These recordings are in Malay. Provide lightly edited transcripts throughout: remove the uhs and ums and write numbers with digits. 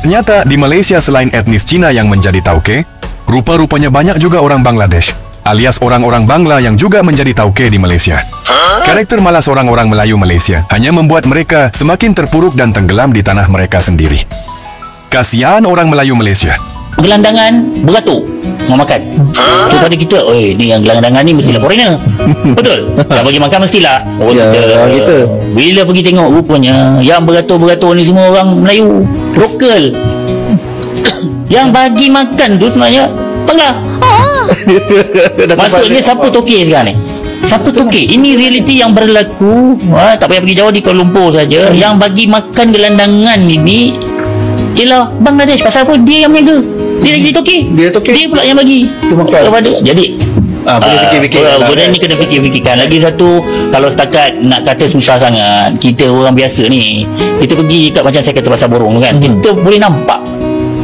Ternyata di Malaysia selain etnis Cina yang menjadi tauke, rupa-rupanya banyak juga orang Bangladesh, alias orang-orang Bangla yang juga menjadi tauke di Malaysia. Karakter malas orang-orang Melayu Malaysia hanya membuat mereka semakin terpuruk dan tenggelam di tanah mereka sendiri. Kasihan orang Melayu Malaysia. Gelandangan beratur mau makan. So pada kita, oi ni yang gelandangan ni mestilah foreigner. Betul? Kalau bagi makan mestilah kita. Bila pergi tengok rupanya yang beratur-beratur ni semua orang Melayu lokal. Yang bagi makan tu sebenarnya Bangla. Maksudnya siapa toke sekarang ni? Siapa toke? Ini realiti yang berlaku. Tak payah pergi jauh, di Kuala Lumpur saja. Yang bagi makan gelandangan ini ialah Bangladesh. Pasal apa? Dia yang menjaga. Dia lagi toke. Dia pula yang bagi kepada. Jadi boleh fikir-fikir benda ni kena fikir-fikirkan. Lagi satu, kalau setakat nak kata susah sangat, kita orang biasa ni, kita pergi kat, macam saya kata pasal borong kan, kita boleh nampak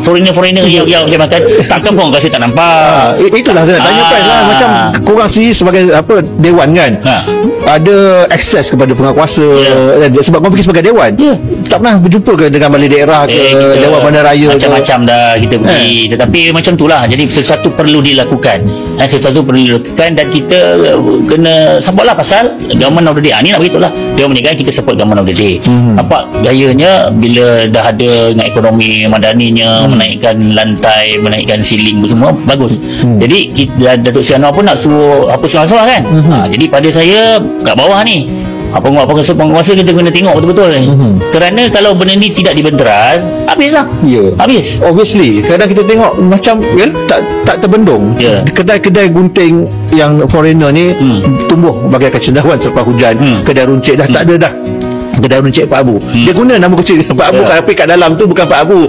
foreigner yang makan. Takkan pun kasi tak nampak. Itulah saya nak tanya Pres lah. Macam korang sendiri sebagai dewan kan, ada akses kepada penguasa sebab korang pergi sebagai dewan. Tak pernah berjumpa ke dengan balai daerah ke Dewan Bandaraya macam-macam dah kita pergi. Tetapi macam itulah, jadi sesuatu perlu dilakukan. Dan kita kena support lah, pasal government of the day. Ni nak beritahu lah, Dewan Perniagaan kita support government of the day. Nampak gayanya bila dah ada dengan ekonomi madaninya, menaikkan lantai, menaikkan ceiling semua bagus. Jadi Datuk Seri Anwar pun nak suruh apa semua kan. Jadi pada saya kat bawah ni, penguasa kita kena tengok betul-betul ni. Kerana kalau benda ni tidak dibenteras, habislah. Habis. Obviously kadang kita tengok macam tak terbendung. Kedai-kedai gunting yang foreigner ni tumbuh bagaikan cendawan selepas hujan. Kedai runcit dah tak ada dah. Kedai runcit Pak Abu. Dia guna nama kecil Pak Abu, tapi kat dalam tu bukan Pak Abu.